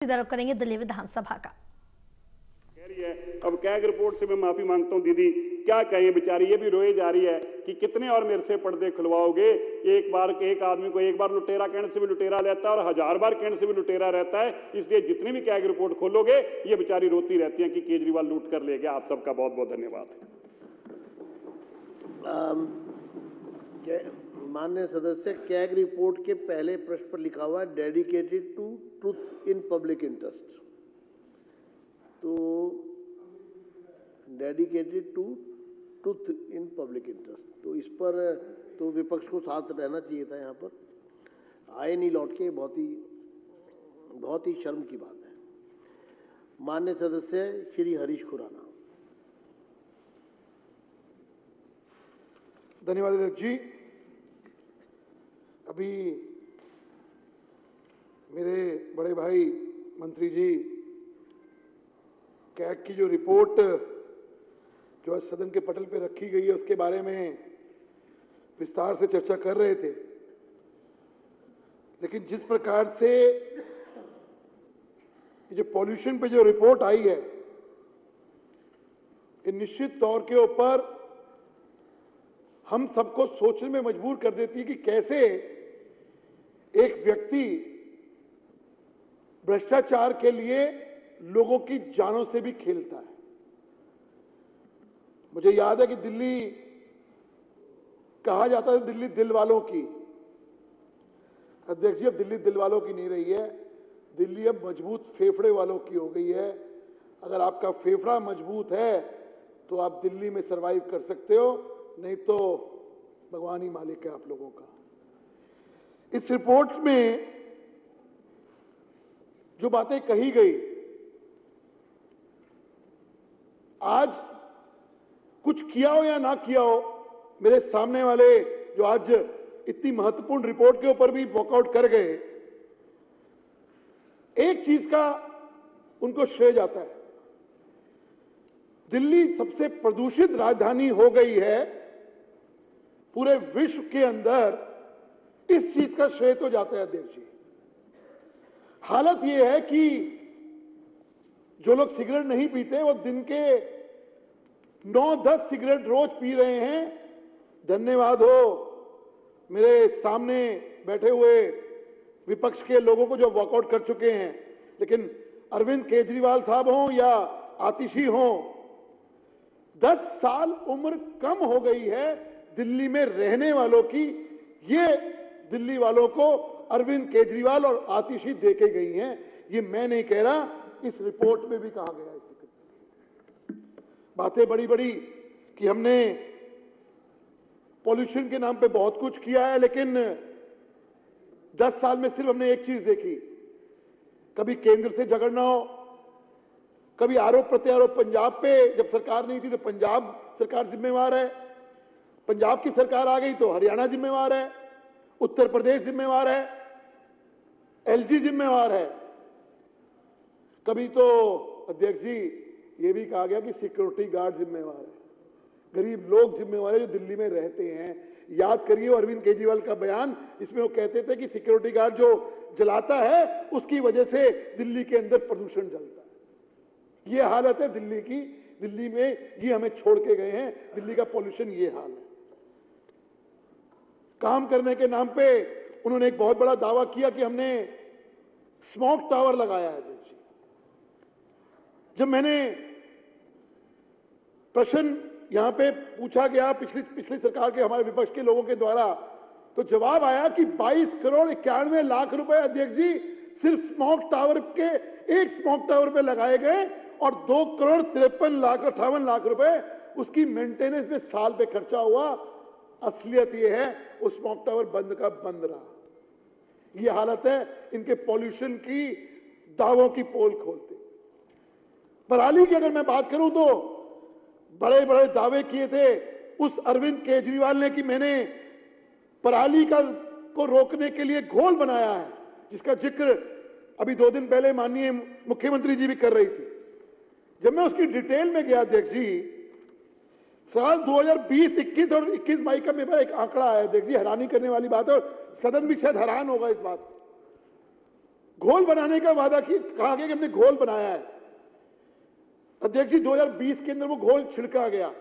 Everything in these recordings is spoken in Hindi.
तरफ करेंगे दिल्ली विधानसभा का। अब कैग रिपोर्ट से मैं माफी मांगता हूं दीदी, क्या कहें बेचारी, ये भी रोए जा रही है कि कितने और मेरे से पर्दे खुलवाओगे। एक बार एक आदमी को एक बार लुटेरा कहने से भी लुटेरा रहता है और 1000 बार कहने से भी लुटेरा रहता है। इसलिए जितनी भी कैग रिपोर्ट खोलोगे ये बेचारी रोती रहती है कि केजरीवाल लूट कर ले गया। आप सबका बहुत बहुत धन्यवाद। माननीय सदस्य, कैग रिपोर्ट के पहले प्रश्न पर लिखा हुआ है dedicated to truth in public interest, तो dedicated to truth in public interest, तो इस पर तो विपक्ष को साथ रहना चाहिए था। यहाँ पर आए नहीं लौट के, बहुत ही शर्म की बात है। माननीय सदस्य श्री हरीश खुराना। धन्यवाद अध्यक्ष जी। अभी मेरे बड़े भाई मंत्री जी कैग की जो रिपोर्ट जो आज सदन के पटल पे रखी गई है उसके बारे में विस्तार से चर्चा कर रहे थे, लेकिन जिस प्रकार से ये जो पॉल्यूशन पे जो रिपोर्ट आई है, ये निश्चित तौर के ऊपर हम सबको सोचने में मजबूर कर देती है कि कैसे एक व्यक्ति भ्रष्टाचार के लिए लोगों की जानों से भी खेलता है। मुझे याद है कि दिल्ली कहा जाता है दिल्ली दिल वालों की। अध्यक्ष जी, अब दिल्ली दिल वालों की नहीं रही है, दिल्ली अब मजबूत फेफड़े वालों की हो गई है। अगर आपका फेफड़ा मजबूत है तो आप दिल्ली में सरवाइव कर सकते हो, नहीं तो भगवान ही मालिक है आप लोगों का। इस रिपोर्ट में जो बातें कही गई, आज कुछ किया हो या ना किया हो, मेरे सामने वाले जो आज इतनी महत्वपूर्ण रिपोर्ट के ऊपर भी वॉकआउट कर गए, एक चीज का उनको श्रेय जाता है। दिल्ली सबसे प्रदूषित राजधानी हो गई है पूरे विश्व के अंदर, इस चीज का श्रेय तो जाता है अध्यक्ष जी। हालत यह है कि जो लोग सिगरेट नहीं पीते वो दिन के 9-10 सिगरेट रोज पी रहे हैं। धन्यवाद हो मेरे सामने बैठे हुए विपक्ष के लोगों को जो वॉकआउट कर चुके हैं, लेकिन अरविंद केजरीवाल साहब हों या आतिशी हों, 10 साल उम्र कम हो गई है दिल्ली में रहने वालों की। ये दिल्ली वालों को अरविंद केजरीवाल और आतिशी दे के गई हैं। ये मैं नहीं कह रहा, इस रिपोर्ट में भी कहा गया है। बातें बड़ी बड़ी कि हमने पॉल्यूशन के नाम पे बहुत कुछ किया है, लेकिन 10 साल में सिर्फ हमने एक चीज देखी, कभी केंद्र से झगड़ना हो, कभी आरोप प्रत्यारोप पंजाब पे। जब सरकार नहीं थी तो पंजाब सरकार जिम्मेवार है, पंजाब की सरकार आ गई तो हरियाणा जिम्मेवार है, उत्तर प्रदेश जिम्मेवार है, एलजी जिम्मेवार है। कभी तो अध्यक्ष जी ये भी कहा गया कि सिक्योरिटी गार्ड जिम्मेवार है, गरीब लोग जिम्मेवार है जो दिल्ली में रहते हैं। याद करिए अरविंद केजरीवाल का बयान, इसमें वो कहते थे कि सिक्योरिटी गार्ड जो जलाता है उसकी वजह से दिल्ली के अंदर प्रदूषण जलता है। ये हालत है दिल्ली की, दिल्ली में ये हमें छोड़ के गए हैं, दिल्ली का पॉल्यूशन ये हाल है। काम करने के नाम पे उन्होंने एक बहुत बड़ा दावा किया कि हमने स्मोक टावर लगाया है। देखिए, जब मैंने प्रश्न यहां पे पूछा गया पिछली सरकार के हमारे विपक्ष के लोगों के द्वारा, तो जवाब आया कि 22 करोड़ 91 लाख रुपए अध्यक्ष जी सिर्फ स्मोक टावर के, एक स्मोक टावर पे लगाए गए और 2 करोड़ 58 लाख रुपए उसकी मेंटेनेंस में साल पे खर्चा हुआ। असलियत यह है वो स्मोक टावर बंद का बंद रहा। ये हालत है इनके पॉल्यूशन की, दावों की पोल खोलते। पराली की अगर मैं बात करूं तो बड़े बड़े दावे किए थे उस अरविंद केजरीवाल ने कि मैंने पराली को रोकने के लिए घोल बनाया है, जिसका जिक्र अभी 2 दिन पहले माननीय मुख्यमंत्री जी भी कर रही थी। जब मैं उसकी डिटेल में गया अध्यक्ष जी, साल 2020, 21 और 21 मई का मेरे एक आंकड़ा आया, देखिए हैरानी करने वाली बात है और सदन भी शायद हैरान होगा इस बात। घोल बनाने का वादा कहा गया कि हमने घोल बनाया है। अध्यक्ष जी 2020 के अंदर वो घोल छिड़का गया,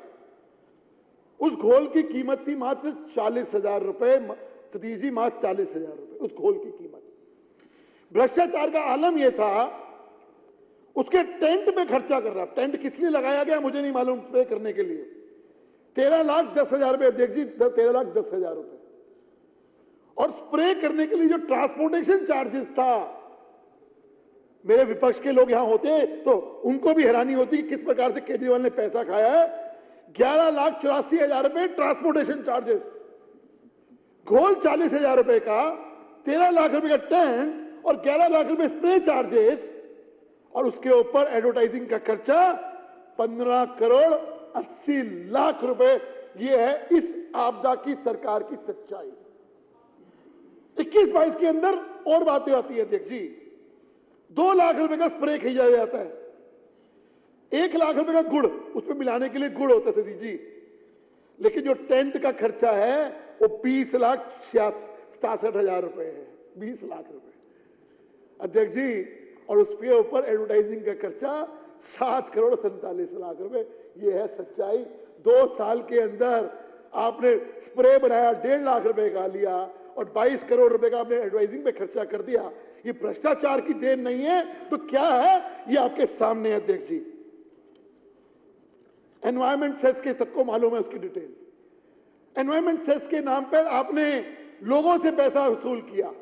उस घोल की कीमत थी मात्र 40,000 रुपए। सतीश जी मात्र 40,000 रुपए उस घोल की कीमत। भ्रष्टाचार का आलम यह था, उसके टेंट में खर्चा कर रहा। टेंट किस लिए लगाया गया मुझे नहीं मालूम, स्प्रे करने के लिए। 13,10,000 रुपए अध्यक्ष जी, 13,10,000 रुपए। और स्प्रे करने के लिए जो ट्रांसपोर्टेशन चार्जेस था, मेरे विपक्ष के लोग यहां होते तो उनको भी हैरानी होती कि किस प्रकार से केजरीवाल ने पैसा खाया है। 11,84,000 रुपए ट्रांसपोर्टेशन चार्जेस, घोल 40,000 रुपए का, 13 लाख रुपए का टेंट और 11 लाख रुपए स्प्रे चार्जेस, और उसके ऊपर एडवर्टाइजिंग का खर्चा 15 करोड़ 80 लाख रुपए। यह है इस आपदा की सरकार की सच्चाई। 21-22 के अंदर और बातें आती है अध्यक्ष जी। 2 लाख रुपए का स्प्रे खरीदा जाता है, 1 लाख रुपए का गुड़, उसमें मिलाने के लिए गुड़ होता है सतीश जी, लेकिन जो टेंट का खर्चा है वो 20,67,000 रुपए है। 20 लाख रुपए अध्यक्ष जी, और उसके ऊपर एडवर्टाइजिंग का खर्चा 7 करोड़ 47 लाख रुपए। ये है सच्चाई। 2 साल के अंदर आपने स्प्रे बनाया, 1.5 लाख रुपए का लिया, और 22 करोड़ रुपए का आपने एडवर्टाइजिंग पे खर्चा कर दिया। ये भ्रष्टाचार की देन नहीं है तो क्या है? ये आपके सामने है अध्यक्ष जी। एनवायरमेंट सेस के सबको मालूम है उसकी डिटेल। एनवायरमेंट सेस के नाम पर आपने लोगों से पैसा वसूल किया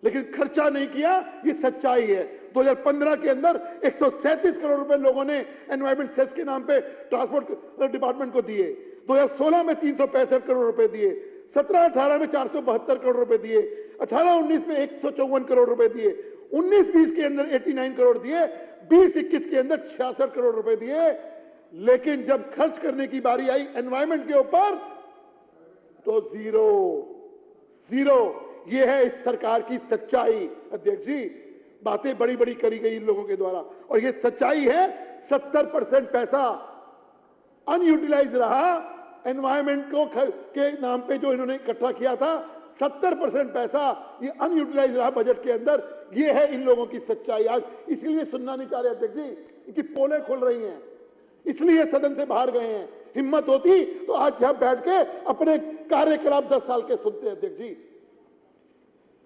लेकिन खर्चा नहीं किया, ये सच्चाई है। 2015 के अंदर 137 करोड़ रुपए लोगों ने एनवायरमेंट सेस के नाम पे ट्रांसपोर्ट डिपार्टमेंट को दिए। 2016 में 365 करोड़ रुपए दिए, 17-18 में 472 करोड़ रुपए दिए, 18-19 में 154 करोड़ रुपए दिए, 19-20 के अंदर 89 करोड़ दिए, 20-21 के अंदर 66 करोड़ रुपए दिए। लेकिन जब खर्च करने की बारी आई एनवायरमेंट के ऊपर तो जीरो। ये है इस सरकार की सच्चाई अध्यक्ष जी। बातें बड़ी बड़ी करी गई इन लोगों के द्वारा, और ये सच्चाई है। 70% पैसा अनयूटिलाइज रहा एनवायरमेंट को के नाम पे जो इन्होंने इकट्ठा किया था। 70% पैसा ये अनयूटिलाइज रहा बजट के अंदर। ये है इन लोगों की सच्चाई। आज इसलिए सुनना नहीं चाह रहे अध्यक्ष जी, इनकी पोलें खुल रही हैं, इसलिए सदन से बाहर गए हैं। हिम्मत होती तो आज यहां बैठ के अपने कार्यकलाप 10 साल के सुनते हैं अध्यक्ष जी।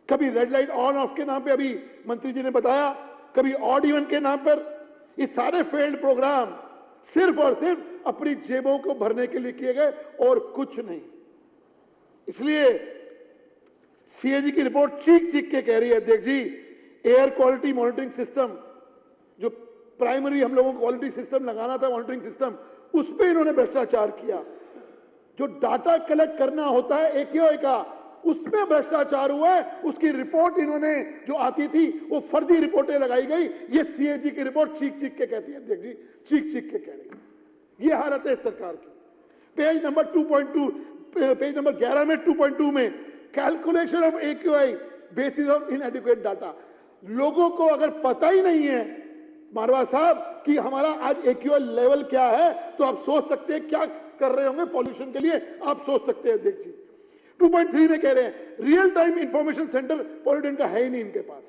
कभी रेड लाइट ऑन ऑफ के नाम पे, अभी मंत्री जी ने बताया, कभी ऑड इवन के नाम पर। ये सारे फेल्ड प्रोग्राम सिर्फ और सिर्फ अपनी जेबों को भरने के लिए किए गए और कुछ नहीं। इसलिए सीएजी की रिपोर्ट चीख चीख के कह रही है अध्यक्ष जी, एयर क्वालिटी मॉनिटरिंग सिस्टम, जो प्राइमरी हम लोगों को क्वालिटी सिस्टम लगाना था, मॉनिटरिंग सिस्टम, उस पर इन्होंने भ्रष्टाचार किया। जो डाटा कलेक्ट करना होता है एकेओ का, उसमें भ्रष्टाचार हुआ है। उसकी रिपोर्ट इन्होंने जो आती थी वो फर्जी रिपोर्टें लगाई गई। ये सीएजी की रिपोर्ट चीख चीख के कहती है अध्यक्ष जी, चीख चीख के कह रही है। ये हालत है इस सरकार की। पेज नंबर 2.2, पेज नंबर 11 में 2.2 में calculation of AQI basis of इनएडिक्वेट data. लोगों को अगर पता ही नहीं है मारवा साहब कि हमारा आज AQI लेवल क्या है, तो आप सोच सकते हैं क्या कर रहे होंगे पॉल्यूशन के लिए। आप सोच सकते हैं अध्यक्ष जी। 2.3 में कह रहे हैं real time information centre pollutant का है ही नहीं इनके पास।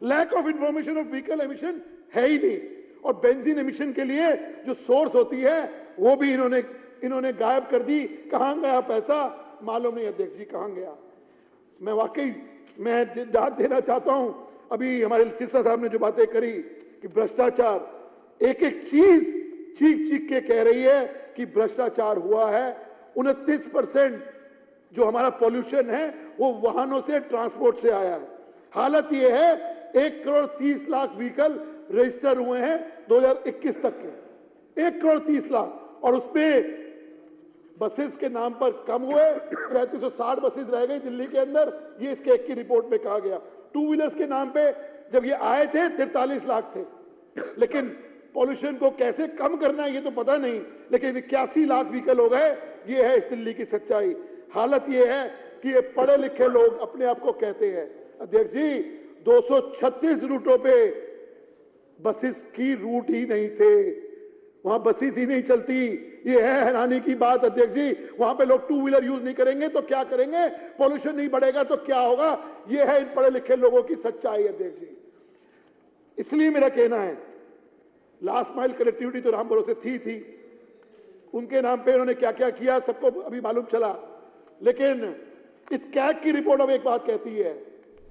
Lack of information of vehicle emission है ही नहीं, और बेंजीन एमिशन के लिए जो सोर्स होती है वो भी इन्होंने गायब कर दी। कहां गया पैसा मालूम नहीं अध्यक्ष जी, कहां गया। मैं वाकई दाद देना चाहता हूं। अभी हमारे सिरसा साहब ने जो बातें करी कि भ्रष्टाचार, एक एक चीज चीख चीख के कह रही है कि भ्रष्टाचार हुआ है। 29% जो हमारा पॉल्यूशन है वो वाहनों से, ट्रांसपोर्ट से आया है। हालत ये है 1,30,00,000 व्हीकल रजिस्टर हुए हैं 2021 तक के, 1,30,00,000, और उसमें बसेस के नाम पर कम हुए, 3760 बसेस रह गई दिल्ली के अंदर। ये इसके एक की रिपोर्ट में कहा गया। 2 व्हीलर्स के नाम पे जब ये आए थे 43 लाख थे, लेकिन पॉल्यूशन को कैसे कम करना है ये तो पता नहीं, लेकिन 81 लाख व्हीकल हो गए। ये है इस दिल्ली की सच्चाई। हालत ये है कि ये पढ़े लिखे लोग अपने आप को कहते हैं अध्यक्ष जी, 236 रूटों पे बसेस की रूट ही नहीं थे, वहां बसेस ही नहीं चलती। ये है हैरानी की बात अध्यक्ष जी। वहां पे लोग 2 व्हीलर यूज नहीं करेंगे तो क्या करेंगे, पॉल्यूशन नहीं बढ़ेगा तो क्या होगा। ये है इन पढ़े लिखे लोगों की सच्चाई अध्यक्ष जी। इसलिए मेरा कहना है, लास्ट माइल कनेक्टिविटी तो राम भरोसे थी, उनके नाम पे उन्होंने क्या क्या किया सबको अभी मालूम चला, लेकिन इस कैग की रिपोर्ट अब एक बात कहती है